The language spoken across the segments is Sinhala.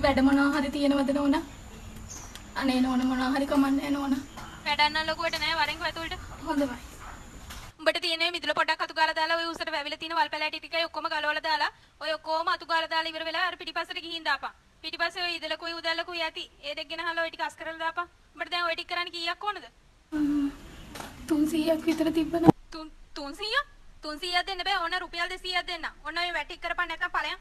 වැඩ මොනවා හරි තියෙනවද නෝනා? අනේ නෝනා මොනවා හරි කමන්නේ නෝනා. වැඩක් නම් ලොකුවට නෑ වරෙන් කොහෙතුලට. හොඳයි. උඹට තියෙන්නේ මිදුල පොඩක් අතු ගාලා දාලා ඔය උසට වැවිලා තියෙන වල් පැලෑටි ටිකයි ඔක්කොම ගලවලා දාලා ඔය ඔක්කොම අතු ගාලා දාලා ඉවර වෙලා අර පිටිපස්සට ගිහින් දාපන්. පිටිපස්සේ ඔය ඉදලකුයි උදැල්ලකුයි ඇති. ඒ දෙක ගෙන අහලා ඔය ටික අස් කරලා දාපන්. උඹට දැන් ඔය ටික කරන්න කීයක් ඕනද? 300ක් විතර තිබ්බනම් 300? 300ක් දෙන්න බෑ. ඕන රුපියල් 200ක් දෙන්න. ඕන ඔය වැටික් කරපන් නැත්නම් ඵලයන්.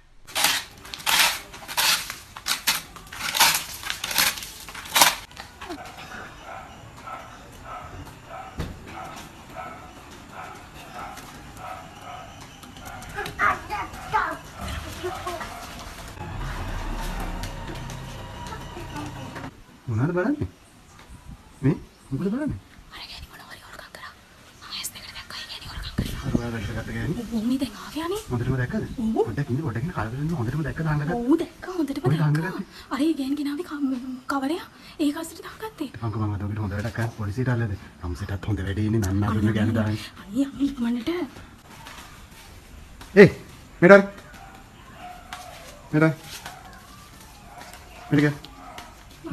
මොනවද බලන්නේ? මේ මොකද බලන්නේ? අර ගෑණි මොනවා හරි හොරකම් කරා. මම ඇස් දෙකට දැක්කා ඒ ගෑණි හොරකම් කරා. අර ඔයාලා ඉස්සරහට ගෑණි. උන්නේ දැන් ආවේ අනේ. හොඳටම දැක්කද? පොඩ්ඩක් ඉන්න පොඩ්ඩක් ඉන්න කලබල වෙන්න හොඳටම දැක්කද අංගකට? ඔව් දැක්කා හොඳටම ඔය දැක්කා. අංගකට? අර ඒ ගෑණි ගෙනාවේ කවරය ඒක අස්සට දාගත්තේ. අංග මම අද ඔබට හොඳ වැඩක් කරා පොලිසියට අල්ලද? අම්සෙටත් හොඳ වැඩේ ඉන්නේ නන්නා දුන්න ගෑනි දාන්නේ. අනේ අනේ මන්නට ඒ මෙඩල් මෙඩල් මෙඩල්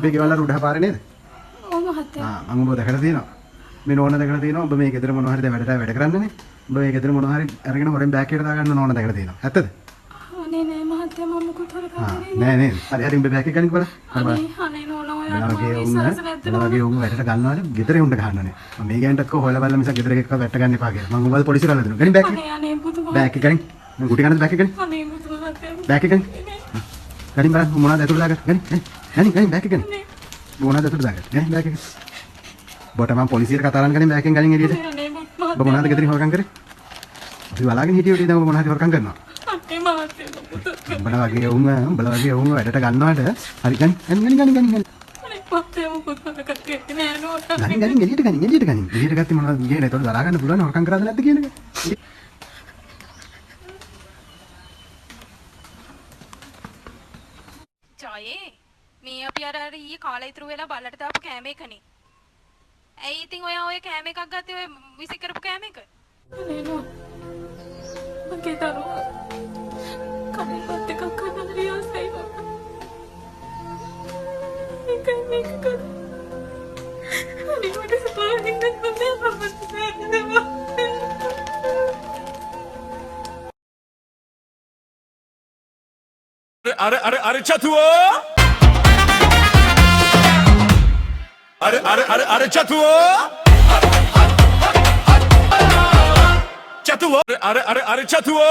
බේගේ වල උඩ පාරේ නේද? ඔව් මහත්තයා. මම ඔබ දැකලා තියෙනවා. මේ නෝන දැකලා තියෙනවා. ඔබ මේ ගෙදර මොනවා හරි දැන් වැඩ කරන්නනේ. ඔබ මේ ගෙදර මොනවා හරි අරගෙන හොරෙන් බෑග් එකට දාගන්න නෝන දැකලා තියෙනවා. ඇත්තද? අනේ නෑ මහත්තයා මම මොකද හොරකම් කරේ නෑ නෑ. හරි හරි උඹ බෑග් එක ගනින් බලන්න. අනේ නෝනා ඔයාලට මම විශ්වාස නැද්ද? මොනවාගේ උන් වැඩට ගන්නවාද? ගෙදර උන්ට ගන්නනේ. මම මේ ගෑනට කො හොයලා බලලා මිසක් ගෙදර එකක් වැට්ට ගන්න එපා කියලා. මම ඔබව පොලිසියට අල්ලලා දෙනවා. ගනින් බෑග් එක. අනේ පුතුමා. බෑග් එක ගනින්. මම ගුටි ගන්නද බෑග් එක ගනින්. අනේ පුතුමා මහත්තයා. බෑග් එක ගනින්. ගනින් බලන්න මොනවද ඇතුළට දාගන්න. ගනින් බෑග් එක ගනින්. මොනවද ඇතුළට දාගන්න. ගනින් බෑග් එක. බොට මම පොලිසියට කතා කරන් ගනින් බෑග් එකෙන් ගනින් එළියට. අනේ පුතුමා. ඔබ මොනවද ගෙදරින් හොරකම් කරේ? අපි බලාගෙන හිටියේ උඩින් දැන් ඔබ මොනවද හොරකම් කරනවා? අනේ මහත්තයා පුතුමා. උඹලා වගේ උන් වැඩට ගන්නවට හරි ගනින්. අනේ මහත්තයා මොකද හොරකම් කරේ නෑ නෝනා. ගනින් එළියට ගනින්. එළියට ගත්තේ මොනවද කියන්නේ? ඒතකොට දරා ගන්න පුළුවන් හොරකම් කරාද නැද්ද කියන එක. ජයේ මේ අපි අර ඊයේ කාලේ ඉතුරු වෙලා බල්ලට දාපු කෑම එකනේ. ඇයි ඉතින් ඔයා ඔය කෑම එකක් ගත්තේ ඔය විසි කරපු කෑම එක? අනේ නෝ. මගේ දරුවා. කණිපත් එකක් කන්න රියාසයි මම. මේක කර. අනේ මට සතුටින් ඉන්න බෑ. अरे चतुओ अरे चतुओ चतुओ अरे चतुओ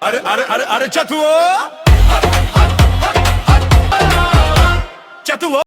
अरे चतुओ